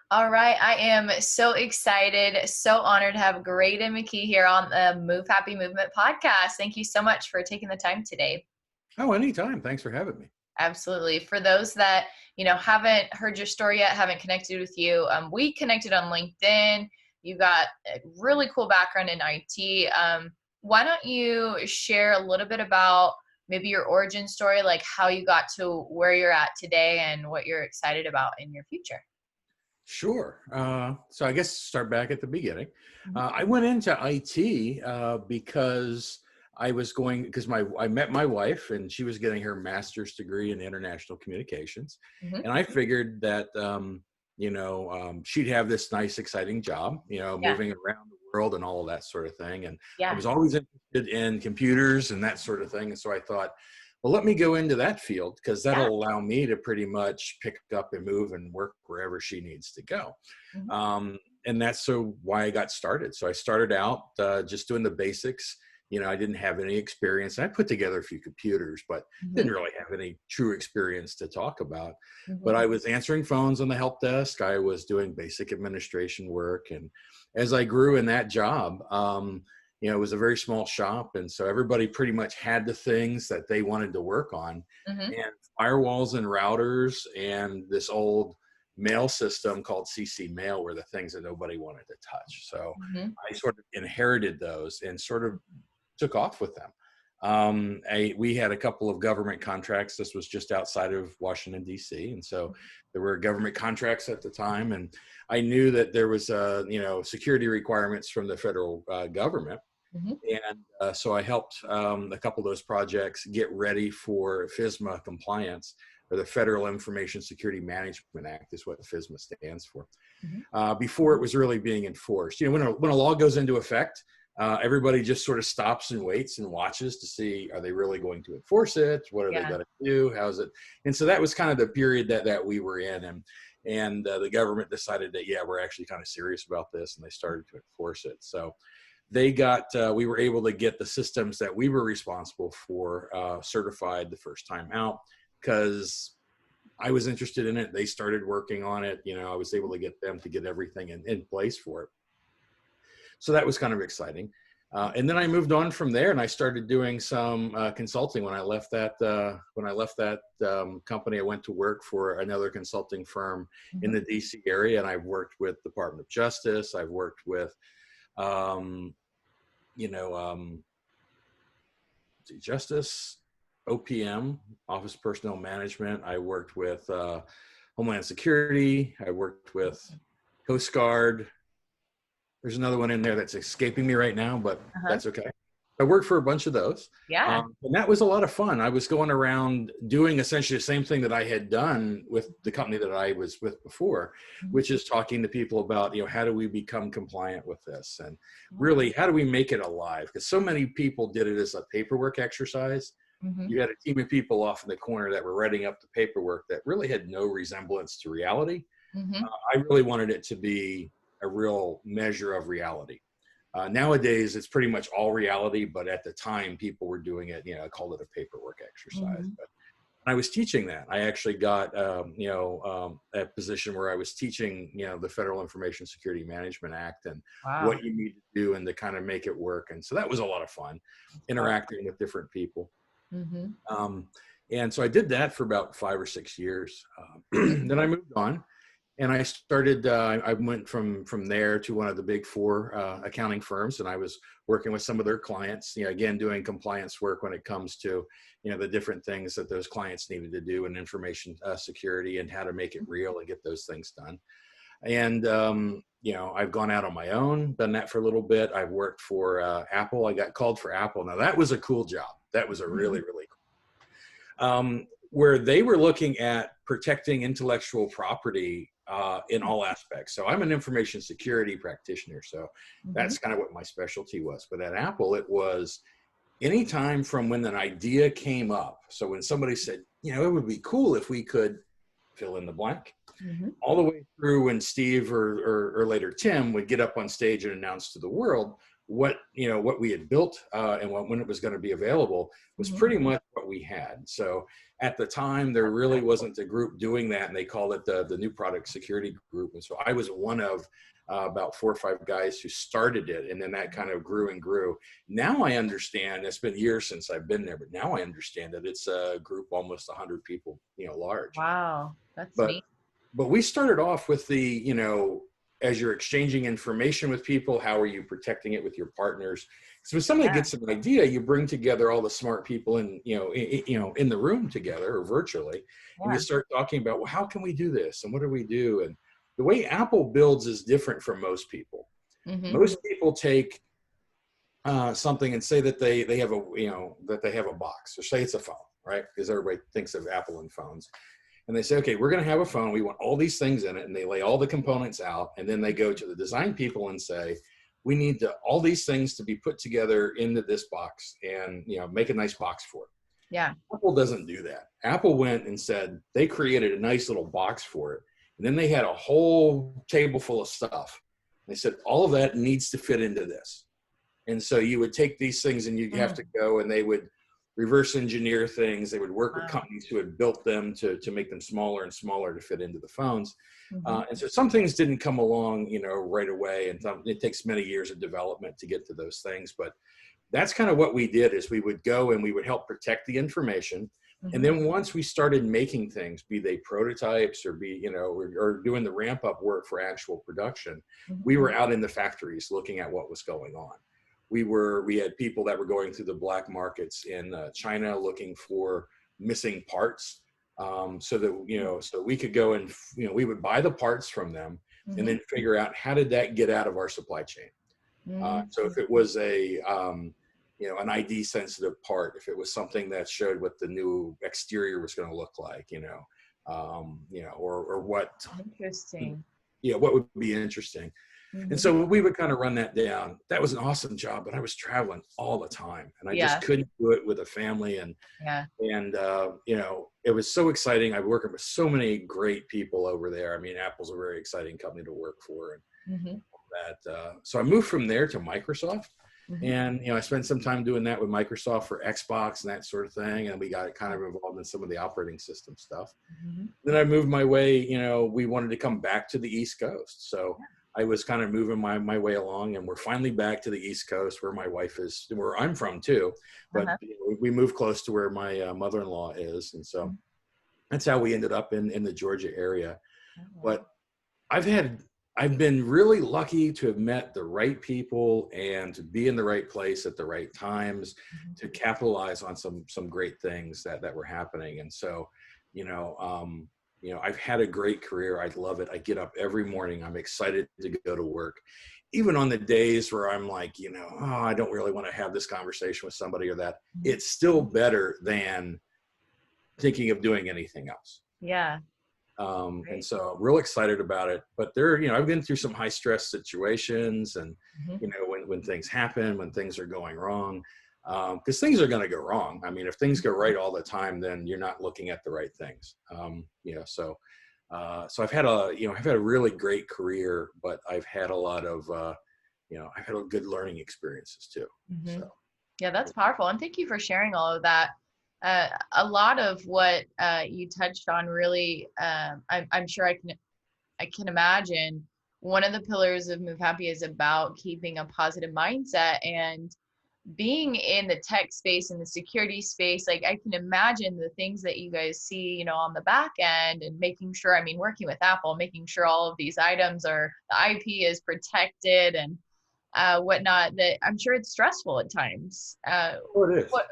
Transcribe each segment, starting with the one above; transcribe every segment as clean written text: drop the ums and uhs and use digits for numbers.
All right, I am so excited, so honored to have Graydon McKee here on the Move Happy Movement podcast. Thank you so much for taking the time today. Oh, anytime. Thanks for having me. Absolutely. For those that, haven't heard your story yet, haven't connected with you, we connected on LinkedIn. You got a really cool background in IT. Why don't you share a little bit about maybe your origin story, like how you got to where you're at today and what you're excited about in your future? Sure. So I guess start back at the beginning. Mhm. I went into IT because I met my wife and she was getting her master's degree in international communications, Mhm. and I figured that she'd have this nice, exciting job, Yeah. moving around the world and all of that sort of thing. And I Yeah. was always interested in computers and that sort of thing, and so I thought, well, let me go into that field because Yeah. that'll allow me to pretty much pick up and move and work wherever she needs to go. Mhm. Um, and that's why I got started. So I started out just doing the basics. I didn't have any experience. I put together a few computers, but Mhm. didn't really have any true experience to talk about. But Mhm. I was answering phones on the help desk. I was doing basic administration work. And as I grew in that job, it was a very small shop. And so everybody pretty much had the things that they wanted to work on. Mhm. And firewalls and routers and this old mail system called CC Mail were the things that nobody wanted to touch. So Mhm. I sort of inherited those and sort of took off with them. We had a couple of government contracts. This was just outside of Washington, D.C. And so there were government contracts at the time. And I knew that there was, security requirements from the federal government. Mhm. And so I helped a couple of those projects get ready for FISMA compliance, or the Federal Information Security Management Act is what FISMA stands for, Mhm. before it was really being enforced. When a law goes into effect, everybody just sort of stops and waits and watches to see, are they really going to enforce it? What are they Yeah. going to do? How's it? And so that was kind of the period that we were in. And the government decided that, yeah, we're actually kind of serious about this. And they started to enforce it. So we were able to get the systems that we were responsible for certified the first time out because I was interested in it. They started working on it. I was able to get them to get everything in place for it. So that was kind of exciting. And then I moved on from there, and I started doing some consulting. When I left that company, I went to work for another consulting firm in Mhm. the DC area, and I've worked with Department of Justice. I've worked with um, you know, Justice, OPM, Office Personnel Management. I worked with Homeland Security. I worked with Coast Guard. There's another one in there that's escaping me right now, but Uh-huh. that's okay. I worked for a bunch of those. Yeah. And that was a lot of fun. I was going around doing essentially the same thing that I had done with the company that I was with before, Mhm. which is talking to people about, how do we become compliant with this? And Yeah. really, how do we make it alive? Because so many people did it as a paperwork exercise. Mhm. You had a team of people off in the corner that were writing up the paperwork that really had no resemblance to reality. Mhm. I really wanted it to be a real measure of reality. Nowadays, it's pretty much all reality, but at the time, people were doing it. I called it a paperwork exercise. Mhm. But I was teaching that. I actually got, a position where I was teaching, the Federal Information Security Management Act and Wow. what you need to do and to kind of make it work. And so that was a lot of fun, interacting with different people. Mhm. Um, and so I did that for about 5 or 6 years. Then I moved on. And I started. I went from there to one of the big four accounting firms, and I was working with some of their clients. Again, doing compliance work when it comes to the different things that those clients needed to do in information security and how to make it real and get those things done. And I've gone out on my own, done that for a little bit. I've worked for Apple. I got called for Apple. Now that was a cool job. That was a Mhm. really where they were looking at protecting intellectual property in all aspects. So I'm an information security practitioner. So Mhm. that's kind of what my specialty was. But at Apple, it was anytime from when an idea came up. So when somebody said, it would be cool if we could fill in the blank, Mhm. all the way through when Steve or later Tim would get up on stage and announce to the world, what what we had built and when it was going to be available was Mhm. pretty much what we had. So at the time, there really wasn't a group doing that, and they called it the New Product Security Group. And so I was one of about 4 or 5 guys who started it, and then that kind of grew and grew. Now I understand. It's been years since I've been there, but now I understand that it's a group almost 100 people, large. Wow, that's But neat. but we started off with as you're exchanging information with people, how are you protecting it with your partners? So if somebody Yeah, gets an idea, you bring together all the smart people in the room together or virtually, and you yeah. start talking about, well, how can we do this? And what do we do? And the way Apple builds is different from most people. Mhm. Most people take something and say that they have a box, or say it's a phone, right? Because everybody thinks of Apple and phones. And they say, okay, we're going to have a phone. We want all these things in it. And they lay all the components out. And then they go to the design people and say, we need all these things to be put together into this box and, make a nice box for it. Yeah. Apple doesn't do that. Apple went and said they created a nice little box for it. And then they had a whole table full of stuff. They said, all of that needs to fit into this. And so you would take these things and you'd have to go, and they would reverse engineer things. They would work with Wow. companies who had built them to make them smaller and smaller to fit into the phones. Mhm. And so some things didn't come along, right away. And it takes many years of development to get to those things. But that's kind of what we did, is we would go and we would help protect the information. And Mhm. then once we started making things, be they prototypes or or doing the ramp up work for actual production, Mhm. we were out in the factories looking at what was going on. We had people that were going through the black markets in China looking for missing parts, so that so we could go and we would buy the parts from them and Mhm. then figure out how did that get out of our supply chain. Mhm. So if it was an ID sensitive part, if it was something that showed what the new exterior was going to look like, or what, Interesting. what would be interesting. And Mhm. so we would kind of run that down. That was an awesome job, but I was traveling all the time, and I just Yeah. couldn't do it with a family. Yeah. And it was so exciting. I worked with so many great people over there. I mean, Apple's a very exciting company to work for, and Mhm. so I moved from there to Microsoft, Mhm. and I spent some time doing that with Microsoft for Xbox and that sort of thing, and we got kind of involved in some of the operating system stuff. Mhm. Then I moved my way. We wanted to come back to the East Coast, so I was kind of moving my way along, and we're finally back to the East Coast, where my wife is, where I'm from too. But Uh-huh. we moved close to where my mother-in-law is, and so Mhm. that's how we ended up in the Georgia area. Oh, wow. But I've I've been really lucky to have met the right people and to be in the right place at the right times Mhm. to capitalize on some great things that were happening. And so, I've had a great career. I love it. I get up every morning. I'm excited to go to work, even on the days where I'm like, oh, I don't really want to have this conversation with somebody or that. Mhm. It's still better than thinking of doing anything else. Yeah. And Great. so I'm real excited about it. But I've been through some high stress situations, and Mhm. when things happen, when things are going wrong, because things are going to go wrong. I mean, if things go right all the time, then you're not looking at the right things. So I've had a really great career, but I've had a lot of I've had a good learning experiences too. So. Mhm. Yeah, that's powerful. And thank you for sharing all of that. A lot of what you touched on really, I'm sure I can imagine one of the pillars of Move Happy is about keeping a positive mindset and being in the tech space and the security space. Like, I can imagine the things that you guys see, on the back end, and making sure, I mean, working with Apple, making sure all of these items are, the IP is protected and whatnot, that I'm sure it's stressful at times. Oh, it is. What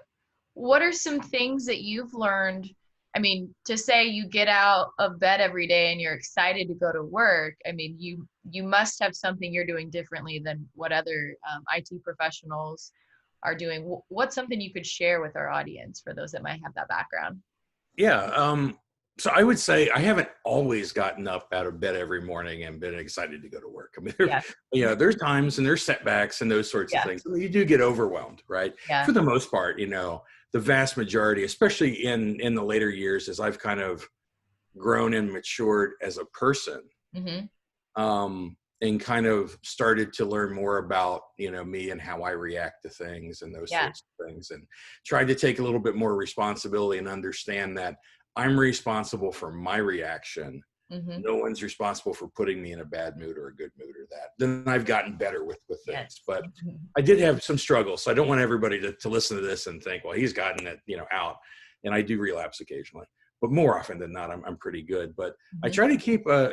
what are some things that you've learned? I mean, to say you get out of bed every day and you're excited to go to work, I mean, you must have something you're doing differently than what other IT professionals are doing. What's something you could share with our audience for those that might have that background? Yeah. So I would say I haven't always gotten up out of bed every morning and been excited to go to work. I mean, Yeah. there's times and there's setbacks and those sorts of Yeah. things. I mean, you do get overwhelmed, right? Yeah. For the most part, the vast majority, especially in the later years, as I've kind of grown and matured as a person, Mm-hmm. um, and kind of started to learn more about, me and how I react to things and those Yeah. sorts of things, and tried to take a little bit more responsibility and understand that I'm responsible for my reaction. Mm-hmm. No one's responsible for putting me in a bad mood or a good mood or that. Then I've gotten better with things, Yes. but Mm-hmm. I did have some struggles. So I don't want everybody to listen to this and think, well, he's gotten it, out. And I do relapse occasionally, but more often than not, I'm pretty good. But I Mm-hmm. try to keep a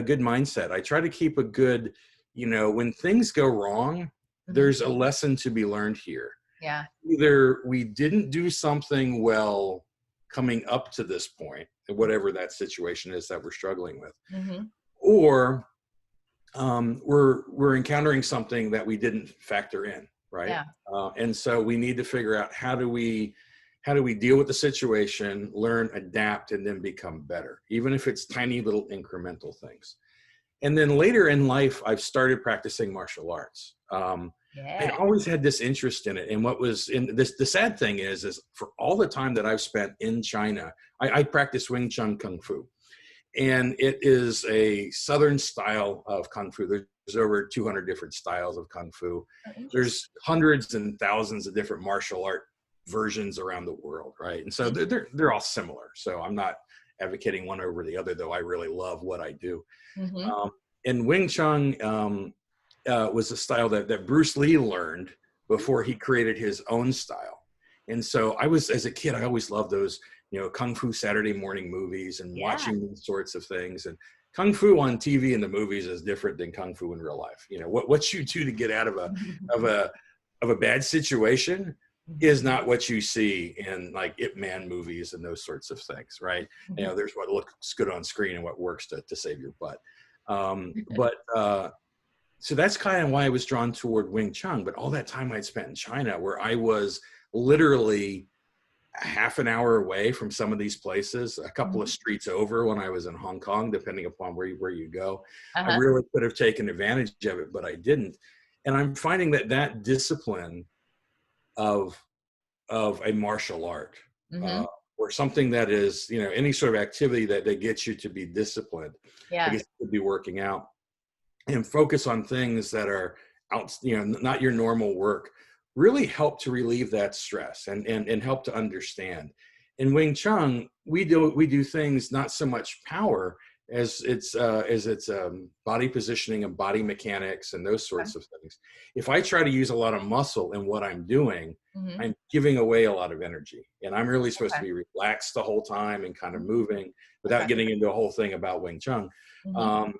good mindset. I try to keep a good, when things go wrong, Mm-hmm. there's a lesson to be learned here. Yeah. Either we didn't do something well coming up to this point, whatever that situation is that we're struggling with, Mm-hmm. or we're encountering something that we didn't factor in, right? Yeah. And so we need to figure out how do we deal with the situation, learn, adapt, and then become better, even if it's tiny little incremental things. And then later in life, I've started practicing martial arts. I'd Yeah. always had this interest in it. And what was in this, the sad thing is for all the time that I've spent in China, I practice Wing Chun Kung Fu. And it is a Southern style of Kung Fu. There's over 200 different styles of Kung Fu. Oh, interesting. There's hundreds and thousands of different martial art versions around the world, right? And so they're all similar. So I'm not advocating one over the other, though I really love what I do. Mm-hmm. And Wing Chun was a style that Bruce Lee learned before he created his own style. And so as a kid, I always loved those, Kung Fu Saturday morning movies and watching these sorts of things. And Kung Fu on TV and the movies is different than Kung Fu in real life. What you do to get out of a bad situation is not what you see in like Ip Man movies and those sorts of things, right? There's what looks good on screen and what works to save your butt. So that's kind of why I was drawn toward Wing Chun. But all that time I'd spent in China, where I was literally a half an hour away from some of these places, a couple of streets over when I was in Hong Kong, depending upon where you go, I Uh-huh. really could have taken advantage of it, but I didn't. And I'm finding that discipline of a martial art, Mm-hmm. or something that is, any sort of activity that gets you to be disciplined. I Yeah. guess it could be working out and focus on things that are out, not your normal work, really help to relieve that stress and help to understand. In Wing Chun, we do things not so much power as it's body positioning and body mechanics and those sorts of things. If I try to use a lot of muscle in what I'm doing, Mm-hmm. I'm giving away a lot of energy, and I'm really supposed to Okay. be relaxed the whole time and kind of moving without getting into a whole thing about Wing Chun. Mm-hmm.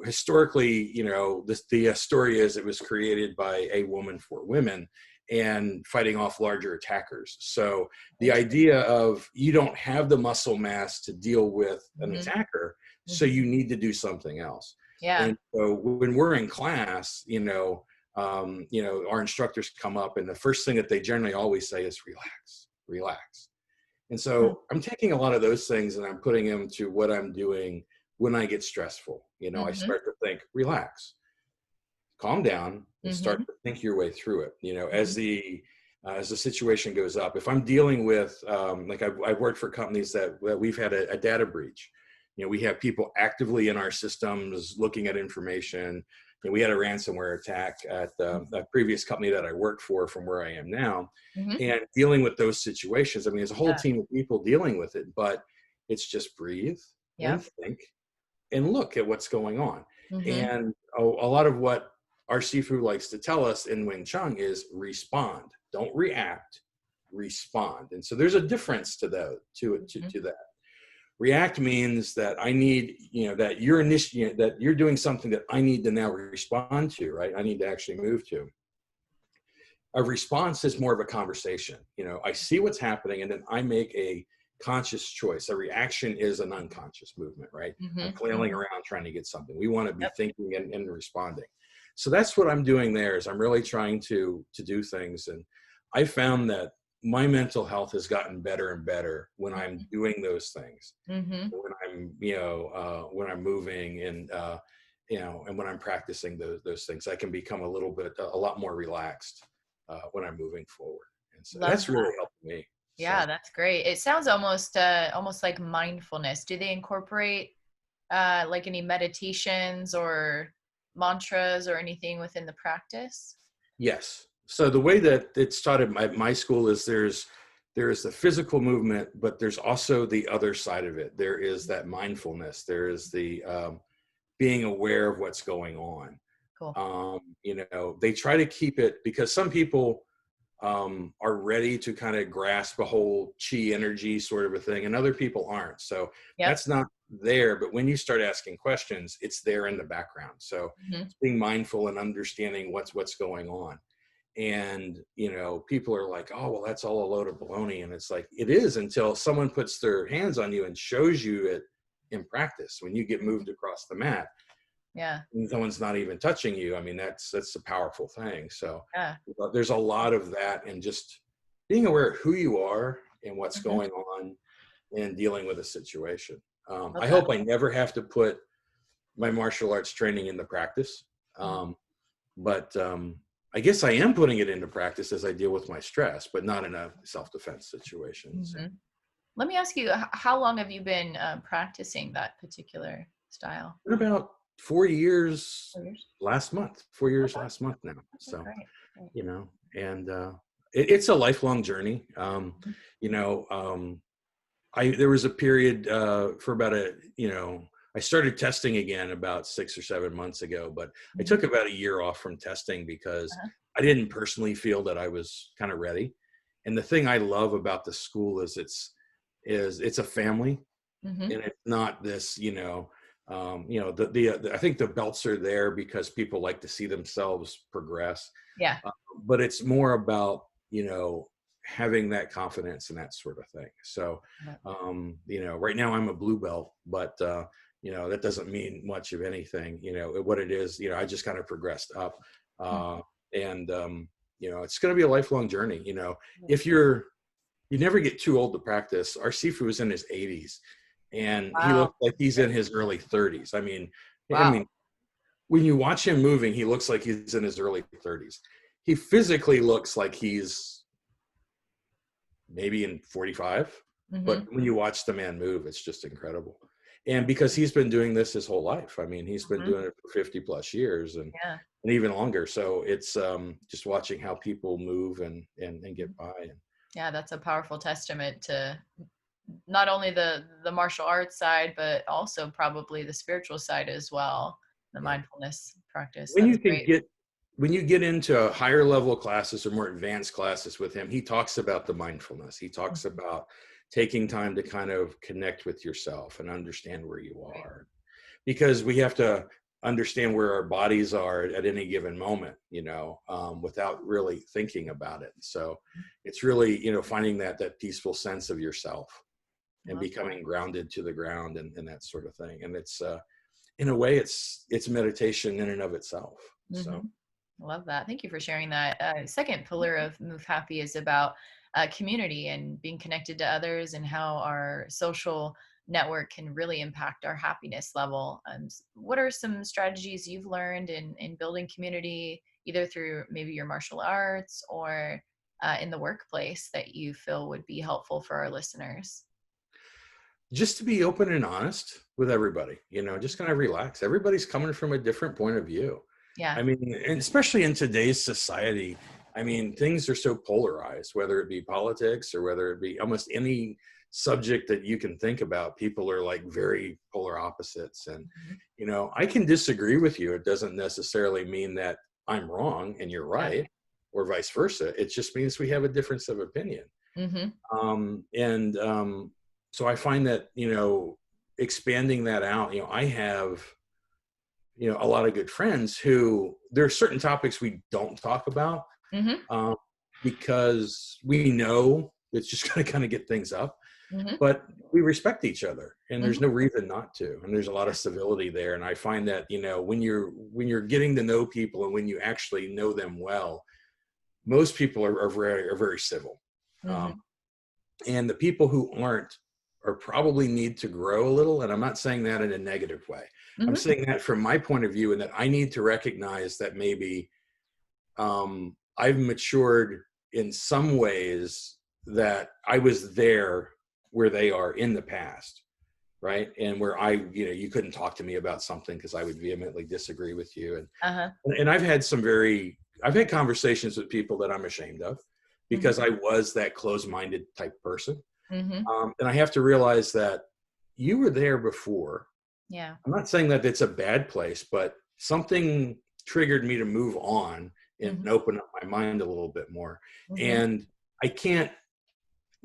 Historically, the story is it was created by a woman for women and fighting off larger attackers. So the idea of you don't have the muscle mass to deal with an attacker, so you need to do something else. Yeah. And so when we're in class, our instructors come up and the first thing that they generally always say is relax, relax. And so I'm taking a lot of those things and I'm putting them to what I'm doing when I get stressful. I start to think, relax, calm down, and start to think your way through it. As the situation goes up, if I'm dealing with, like I've worked for companies that we've had a data breach. We have people actively in our systems looking at information. We had a ransomware attack at a previous company that I worked for from where I am now. And dealing with those situations, I mean, there's a whole team of people dealing with it, but it's just breathe and think and look at what's going on. And a lot of what our Sifu likes to tell us in Wing Chun is respond, don't react, respond. And so there's a difference to that. React means that I need, that you're doing something that I need to now respond to, right? I need to actually move to. A response is more of a conversation. I see what's happening and then I make a conscious choice. A reaction is an unconscious movement, right? I'm flailing around trying to get something. We want to be thinking and responding. So that's what I'm doing there is I'm really trying to do things. And I found that my mental health has gotten better and better when I'm doing those things. When I'm, when I'm moving and, and when I'm practicing those things, I can become a lot more relaxed when I'm moving forward. And so that's really helped me. Yeah, that's great. It sounds almost like mindfulness. Do they incorporate like any meditations or mantras or anything within the practice? Yes. So the way that it's taught at my school is there is the physical movement, but there's also the other side of it. There is that mindfulness. There is the being aware of what's going on. Cool. They try to keep it because some people are ready to kind of grasp a whole chi energy sort of a thing, and other people aren't. So Yep. that's not there. But when you start asking questions, it's there in the background. So it's being mindful and understanding what's going on. And people are like, oh well, that's all a load of baloney. And it's like, it is, until someone puts their hands on you and shows you it in practice. When you get moved across the mat, Yeah. no one's not even touching you. I mean, that's a powerful thing. So Yeah. there's a lot of that, and just being aware of who you are and what's going on and dealing with a situation. I hope I never have to put my martial arts training into practice. But I guess I am putting it into practice as I deal with my stress, but not in a self-defense situation. So. Let me ask you, how long have you been practicing that particular style? About 4 years, 4 years? last month, 4 years last month now. So, Great. and it's a lifelong journey. There was a period for about I started testing again about 6 or 7 months ago, but I took about a year off from testing because I didn't personally feel that I was kind of ready. And the thing I love about the school is it's a family, and it's not this, I think the belts are there because people like to see themselves progress. Yeah. But it's more about, having that confidence and that sort of thing. So, right now I'm a blue belt, but, that doesn't mean much of anything. What it is, I just kind of progressed up. And it's going to be a lifelong journey. If you never get too old to practice. Our Sifu was in his 80s, and he looks like he's in his early 30s. I mean, when you watch him moving, he looks like he's in his early 30s. He physically looks like he's maybe in 45, but when you watch the man move, it's just incredible. And because he's been doing this his whole life. I mean, he's been doing it for 50 plus years and even longer. So it's just watching how people move and get by. Yeah, that's a powerful testament to not only the martial arts side, but also probably the spiritual side as well, the mindfulness practice. When you get into higher level classes or more advanced classes with him, he talks about the mindfulness. He talks about taking time to kind of connect with yourself and understand where you are, because we have to understand where our bodies are at any given moment, without really thinking about it. So it's really, finding that peaceful sense of yourself and becoming grounded to the ground and that sort of thing. And it's, in a way, it's meditation in and of itself. So. I love that. Thank you for sharing that. Second pillar of Move Happy is about community and being connected to others, and how our social network can really impact our happiness level. What are some strategies you've learned in building community, either through maybe your martial arts or in the workplace, that you feel would be helpful for our listeners? Just to be open and honest with everybody, just kind of relax. Everybody's coming from a different point of view. Yeah. I mean, and especially in today's society, I mean, things are so polarized, whether it be politics or whether it be almost any subject that you can think about. People are like very polar opposites. And, I can disagree with you. It doesn't necessarily mean that I'm wrong and you're right, or vice versa. It just means we have a difference of opinion. So I find that, expanding that out, I have, a lot of good friends who there are certain topics we don't talk about because we know it's just going to kind of get things up, but we respect each other, and there's no reason not to. And there's a lot of civility there. And I find that, when you're getting to know people and when you actually know them well, most people are very civil. And the people who aren't are probably need to grow a little. And I'm not saying that in a negative way. I'm saying that from my point of view, and that I need to recognize that maybe I've matured in some ways that I was there where they are in the past. right? And where you couldn't talk to me about something because I would vehemently disagree with you. Uh-huh. And I've had conversations with people that I'm ashamed of because I was that closed-minded type person. Mm-hmm. And I have to realize that you were there before. Yeah. I'm not saying that it's a bad place, but something triggered me to move on and open up my mind a little bit more. And I can't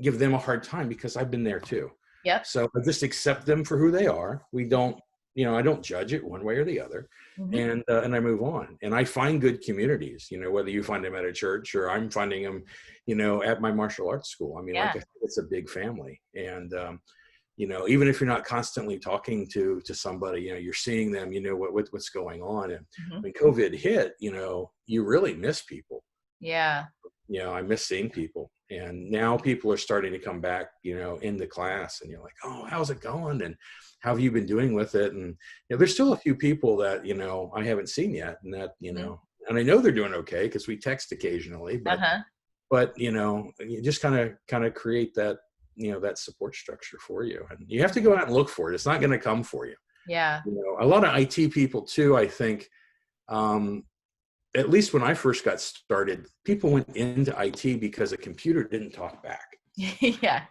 give them a hard time because I've been there too. Yep. So I just accept them for who they are. We don't, I don't judge it one way or the other. And I move on, and I find good communities, whether you find them at a church or I'm finding them, at my martial arts school. I mean, like I said, it's a big family. And, even if you're not constantly talking to somebody, you're seeing them, what's going on. And when COVID hit, you really miss people. Yeah. I miss seeing people. And now people are starting to come back, into class, and you're like, oh, how's it going? And how have you been doing with it? And there's still a few people that, I haven't seen yet, and that, and I know they're doing okay because we text occasionally, but you just kind of create that, that support structure for you. And you have to go out and look for it. It's not going to come for you. Yeah. A lot of IT people too, I think, at least when I first got started, people went into IT because a computer didn't talk back. Yeah.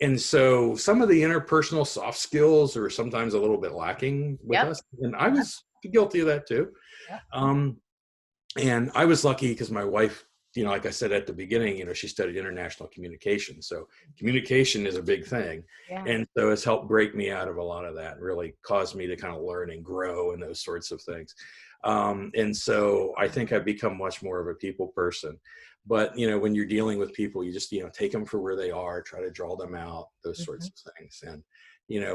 And so some of the interpersonal soft skills are sometimes a little bit lacking with us. And I was guilty of that too. And I was lucky because my wife, like I said at the beginning, she studied international communication. So communication is a big thing. Yeah. And so it's helped break me out of a lot of that, really caused me to kind of learn and grow and those sorts of things. And so I think I've become much more of a people person. But, when you're dealing with people, you just, take them for where they are, try to draw them out, those sorts of things. And,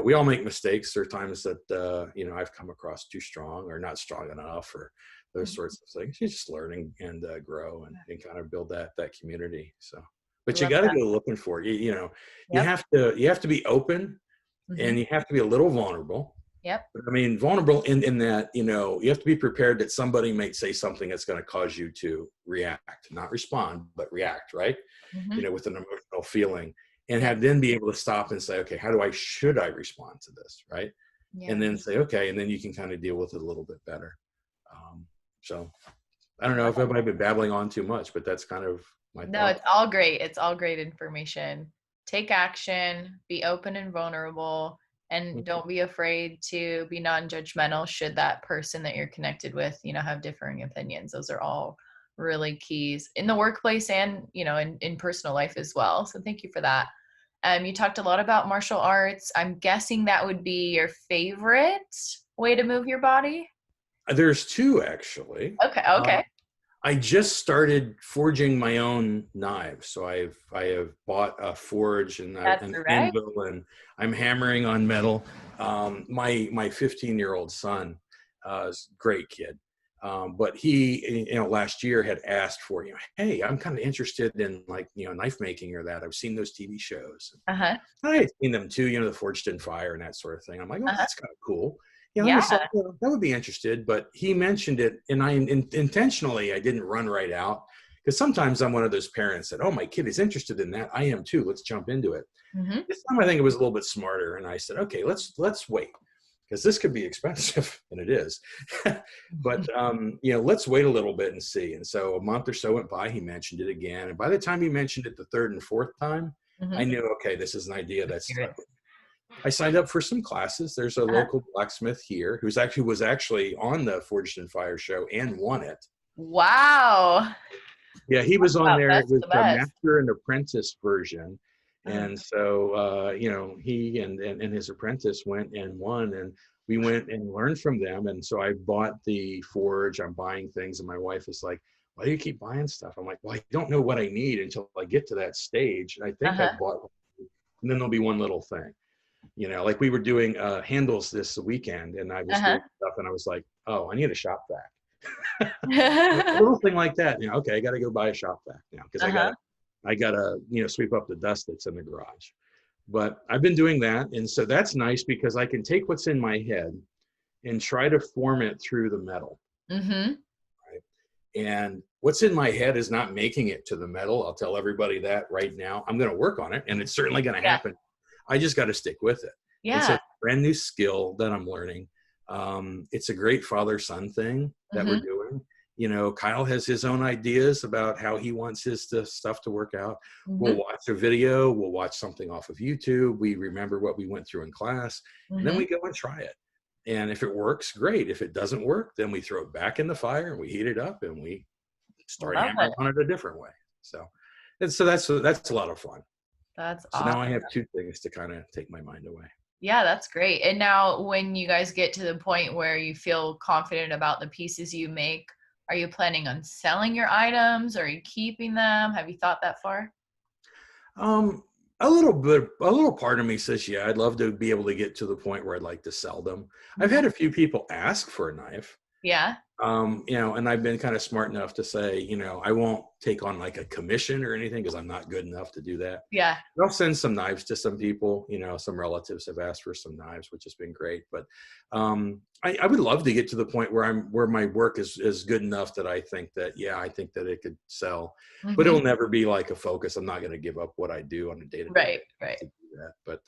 we all make mistakes. There are times that, I've come across too strong or not strong enough or those sorts of things. You just learn and grow and kind of build that community. So, but you got to go looking for it. You have to be open and you have to be a little vulnerable. Yep. I mean, vulnerable in that, you have to be prepared that somebody might say something that's going to cause you to react, not respond, but react, right? With an emotional feeling, and then be able to stop and say, okay, should I respond to this? Right. Yeah. And then say, okay. And then you can kind of deal with it a little bit better. So I don't know if I've been babbling on too much, but that's kind of my thought. It's all great. It's all great information. Take action, be open and vulnerable. And don't be afraid to be non-judgmental should that person that you're connected with, have differing opinions. Those are all really keys in the workplace and, in personal life as well. So thank you for that. You talked a lot about martial arts. I'm guessing that would be your favorite way to move your body? There's two, actually. Okay. I just started forging my own knives. So I have bought a forge and an anvil, and I'm hammering on metal. My 15-year-old son is a great kid. But he, last year had asked for, hey, I'm kind of interested in knife making or that. I've seen those TV shows. I had seen them too, the Forged in Fire and that sort of thing. I'm like, oh, that's kind of cool. That would be interested, but he mentioned it, and I intentionally didn't run right out, because sometimes I'm one of those parents that, oh, my kid is interested in that. I am too. Let's jump into it. This time I think it was a little bit smarter, and I said, okay, let's wait, because this could be expensive, and it is. But let's wait a little bit and see. And so a month or so went by. He mentioned it again, and by the time he mentioned it the third and fourth time, I knew, okay, this is an idea that's. I signed up for some classes. There's a local blacksmith here who was actually on the Forged in Fire show and won it. Wow. Yeah, he was on there. It was the master and apprentice version. And so, he and his apprentice went and won, and we went and learned from them. And so I bought the forge. I'm buying things, and my wife is like, why do you keep buying stuff? I'm like, well, I don't know what I need until I get to that stage. And I think I bought one, and then there'll be one little thing. Like we were doing handles this weekend, and I was doing stuff, and I was like, oh, I need a shop vac. A little thing like that. Okay, I got to go buy a shop vac now, because I gotta sweep up the dust that's in the garage. But I've been doing that, and so that's nice because I can take what's in my head and try to form it through the metal. Right? And what's in my head is not making it to the metal. I'll tell everybody that right now. I'm going to work on it, and it's certainly going to happen. I just got to stick with it. Yeah. And so brand new skill that I'm learning. It's a great father-son thing that we're doing. You know, Kyle has his own ideas about how he wants his stuff to work out. We'll watch a video, we'll watch something off of YouTube. We remember what we went through in class, and then we go and try it. And if it works, great. If it doesn't work, then we throw it back in the fire and we heat it up and we start hammering on it a different way. So, and so that's a lot of fun. That's so awesome. Now I have two things to kind of take my mind away. Yeah, that's great. And now when you guys get to the point where you feel confident about the pieces you make, are you planning on selling your items? Are you keeping them? Have you thought that far? A little part of me says, yeah, I'd love to be able to get to the point where I'd like to sell them. I've had a few people ask for a knife. Yeah. You know, and I've been kind of smart enough to say, you know, I won't take on like a commission or anything because I'm not good enough to do that. Yeah. I'll send some knives to some people. You know, some relatives have asked for some knives, which has been great. But I would love to get to the point where my work is good enough that I think that, yeah, I think that it could sell, but it'll never be like a focus. I'm not going to give up what I do on a day-to-day right to do that. But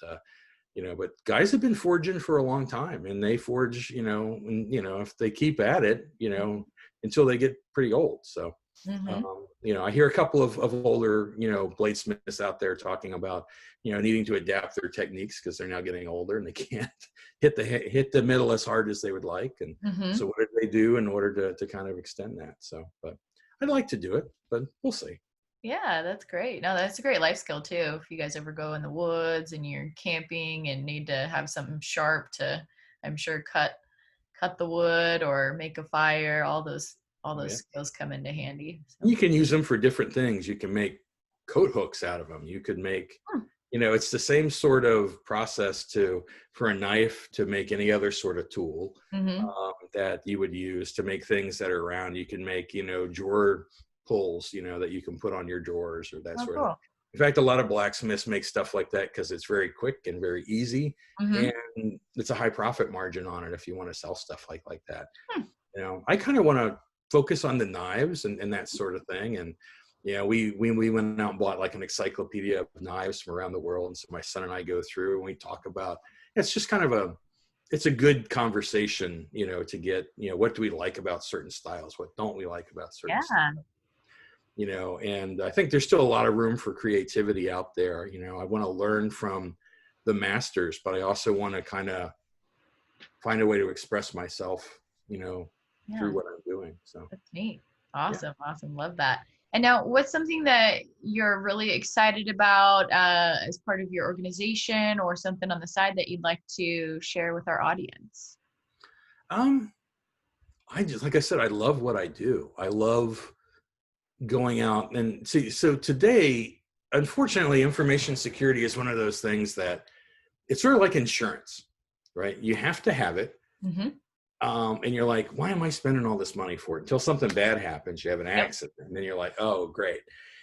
you know, but guys have been forging for a long time, and they forge, you know, and, you know, if they keep at it, you know, until they get pretty old. So, you know, I hear a couple of older, you know, bladesmiths out there talking about, you know, needing to adapt their techniques because they're now getting older and they can't hit the middle as hard as they would like. And so what did they do in order to kind of extend that? So, but I'd like to do it, but we'll see. Yeah, that's great. No, that's a great life skill too. If you guys ever go in the woods and you're camping and need to have something sharp to, I'm sure, cut the wood or make a fire, all those skills come into handy. So. You can use them for different things. You can make coat hooks out of them. You could make, you know, it's the same sort of process for a knife to make any other sort of tool that you would use to make things that are around. You can make, you know, drawer pulls, you know, that you can put on your drawers or that sort of. In fact, a lot of blacksmiths make stuff like that because it's very quick and very easy, and it's a high profit margin on it if you want to sell stuff like that. You know, I kind of want to focus on the knives and that sort of thing. And you know, we went out and bought like an encyclopedia of knives from around the world, and so my son and I go through and we talk about. It's just kind of it's a good conversation, you know, to get, you know, what do we like about certain styles, what don't we like about certain styles. You know, and I think there's still a lot of room for creativity out there. You know, I want to learn from the masters, but I also want to kind of find a way to express myself, you know, through what I'm doing. So that's neat. Awesome. Love that. And now, what's something that you're really excited about as part of your organization, or something on the side that you'd like to share with our audience? I just, like I said, I love what I do. I love going out and see. So today, unfortunately, information security is one of those things that it's sort of like insurance, right? You have to have it. And you're like, why am I spending all this money for it? Until something bad happens, you have an accident, and then you're like, oh, great.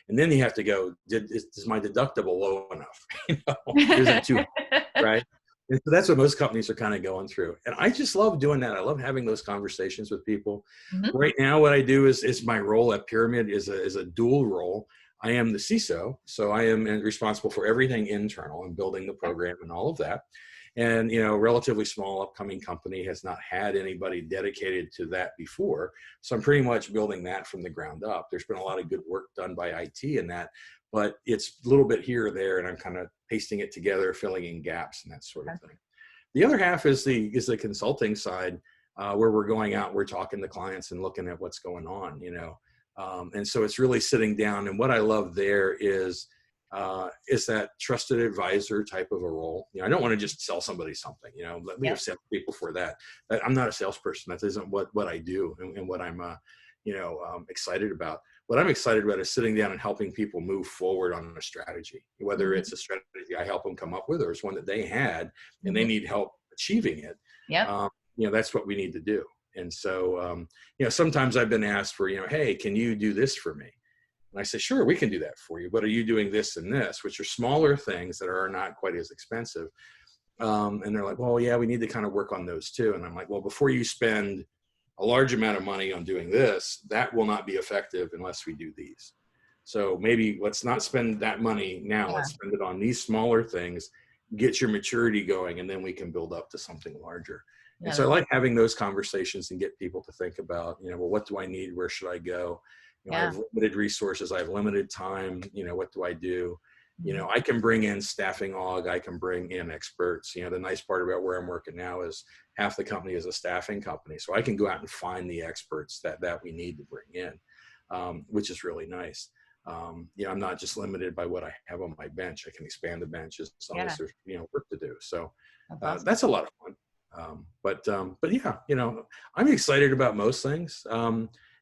And then you have to go, is my deductible low enough? You know, is it too high, right? And so that's what most companies are kind of going through. And I just love doing that. I love having those conversations with people. Right now, what I do is my role at Pyramid is a dual role. I am the CISO, so I am responsible for everything internal and building the program and all of that. And, you know, relatively small upcoming company has not had anybody dedicated to that before. So I'm pretty much building that from the ground up. There's been a lot of good work done by IT in that, but it's a little bit here or there, and I'm kind of pasting it together, filling in gaps and that sort of thing. The other half is the consulting side, where we're going out, we're talking to clients and looking at what's going on, you know. And so it's really sitting down. And what I love there is that trusted advisor type of a role. You know, I don't want to just sell somebody something, you know, we have salespeople for that. I'm not a salesperson. That isn't what I do and what I'm, you know, excited about. What I'm excited about is sitting down and helping people move forward on a strategy, whether it's a strategy I help them come up with, or it's one that they had and they need help achieving it. You know, that's what we need to do. And so, you know, sometimes I've been asked for, you know, hey, can you do this for me? And I say, sure, we can do that for you. But are you doing this and this, which are smaller things that are not quite as expensive? And they're like, well, yeah, we need to kind of work on those too. And I'm like, well, before you spend a large amount of money on doing this, that will not be effective unless we do these. So maybe let's not spend that money now. Let's spend it on these smaller things. get your maturity going, and then we can build up to something larger. Yeah, And so I like having those conversations and get people to think about, well, what do I need? Where should I go? I yeah. have limited resources. I have limited time. What do I do? Mhm. I can bring in staffing aug. I can bring in experts. The nice part about where I'm working now is half the company is a staffing company. So I can go out and find the experts that we need to bring in, which is really nice. I'm not just limited by what I have on my bench. I can expand the bench as long Yeah, as there's, work to do. So that's awesome. that's a lot of fun. But yeah, I'm excited about most things.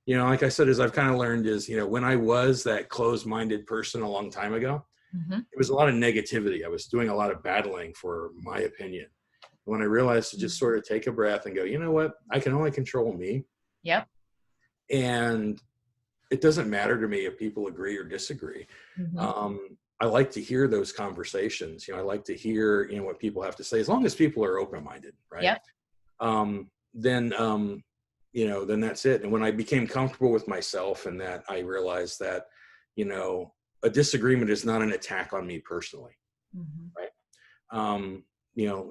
Like I said, as I've kind of learned is, when I was that closed-minded person a long time ago, Mhm. it was a lot of negativity. I was doing a lot of battling for my opinion. When I realized to just sort of take a breath and go, you know what, I can only control me. Yep. And it doesn't matter to me if people agree or disagree. Mhm. I like to hear those conversations. I like to hear, what people have to say, as long as people are open-minded, right? Yep. Then that's it. And when I became comfortable with myself and that, I realized that, a disagreement is not an attack on me personally, Mhm. right?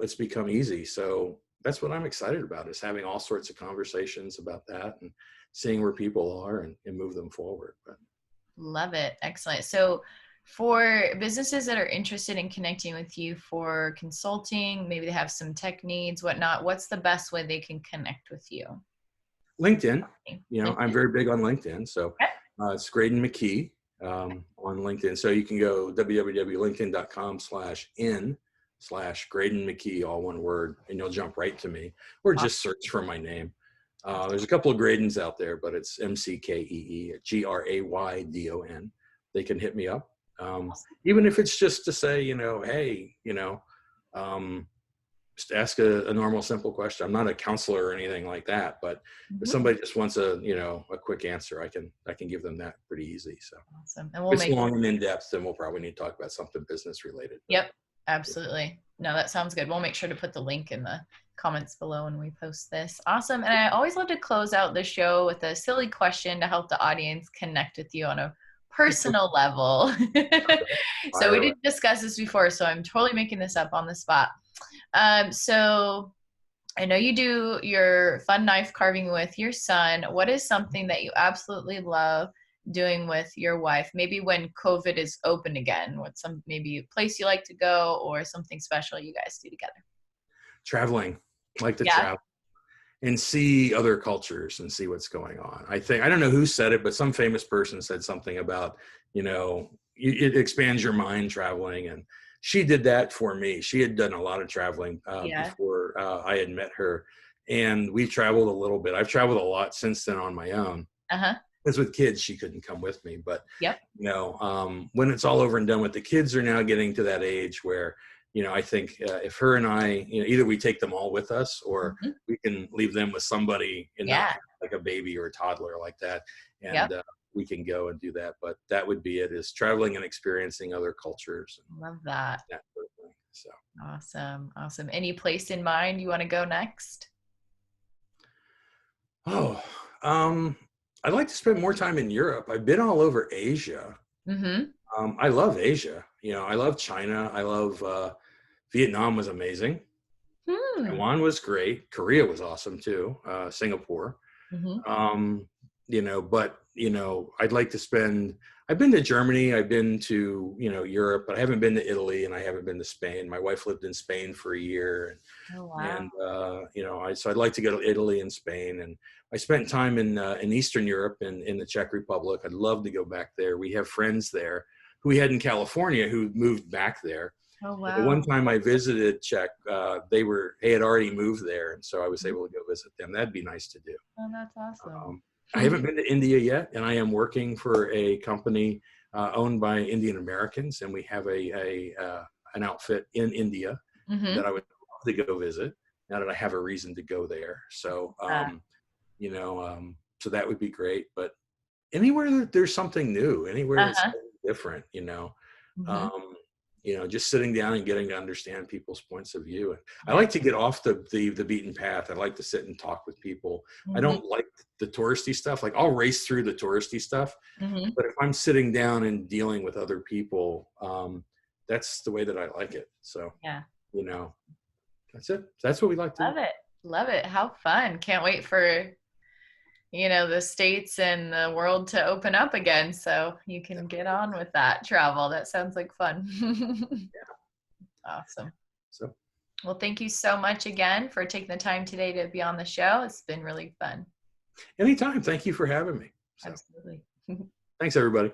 It's become easy. So that's what I'm excited about, is having all sorts of conversations about that and seeing where people are and move them forward. But Love it. Excellent. So for businesses that are interested in connecting with you for consulting, maybe they have some tech needs, whatnot, what's the best way they can connect with you? LinkedIn, I'm LinkedIn? very big on LinkedIn. So Okay. it's Graydon McKee on LinkedIn. So you can go www.linkedin.com/in/Graydon McKee, all one word, and you'll jump right to me, or just search for my name. There's a couple of Graydons out there, but it's McKee, Graydon. They can hit me up. Even if it's just to say, hey, just ask a normal, simple question. I'm not a counselor or anything like that, but if Mhm. somebody just wants a quick answer, I can give them that pretty easy. So Awesome. And if we'll it's make long and in depth, then we'll probably need to talk about something business related. Yep, absolutely. No, that sounds good. We'll make sure to put the link in the comments below when we post this. Awesome. And I always love to close out the show with a silly question to help the audience connect with you on a personal level. So we Fire away. didn't discuss this before, so I'm totally making this up on the spot. So I know you do your fun knife carving with your son. What is something that you absolutely love doing with your wife? Maybe when COVID is open again, what's some maybe a place you like to go or something special you guys do together? Traveling, I like to Yeah. travel and see other cultures and see what's going on. I don't know who said it, but some famous person said something about, it expands your mind traveling. And she did that for me. She had done a lot of traveling Yeah. before I had met her. And we traveled a little bit. I've traveled a lot since then on my own. Uh-huh. Because with kids, she couldn't come with me. But, Yep. when it's all over and done with, the kids are now getting to that age where, I think if her and I, either we take them all with us or Mhm. we can leave them with somebody and not Yeah. like a baby or a toddler like that. Yep. And we can go and do that. But that would be it, is traveling and experiencing other cultures and Love that. that sort of thing. So, Awesome. Awesome. Any place in mind you want to go next? oh, I'd like to spend more time in Europe. I've been all over Asia. Mm-hmm. I love Asia. I love China. I love Vietnam was amazing. Hmm. Taiwan was great. Korea was awesome too. Singapore. Mm-hmm. Um, but I'd like to spend. I've been to Germany. I've been to Europe, but I haven't been to Italy and I haven't been to Spain. My wife lived in Spain for a year, Oh, wow. so I'd like to go to Italy and Spain. And I spent time in Eastern Europe and in the Czech Republic. I'd love to go back there. We have friends there who we had in California who moved back there. Oh, And the one wow. time I visited Czech, they had already moved there, and so I was able to go visit them. That'd be nice to do. Oh, that's awesome. I haven't been to India yet, and I am working for a company owned by Indian Americans, and we have an outfit in India Mm-hmm. that I would love to go visit now that I have a reason to go there. So, so that would be great. But anywhere that there's something new, anywhere that's Uh-huh. different, Mm-hmm. um, just sitting down and getting to understand people's points of view. And I Yeah. like to get off the beaten path. I like to sit and talk with people. I Mm-hmm. don't like the touristy stuff. Like, I'll race through the touristy stuff, Mm-hmm. but if I'm sitting down and dealing with other people, that's the way that I like it. So, Yeah. you know, that's it. That's what we like to Love do. it. Love it. How fun. Can't wait for, the States and the world to open up again so you can get on with that travel. That sounds like fun. Awesome. So, Well, thank you so much again for taking the time today to be on the show. It's been really fun. anytime. Thank you for having me. So, Absolutely. thanks, everybody.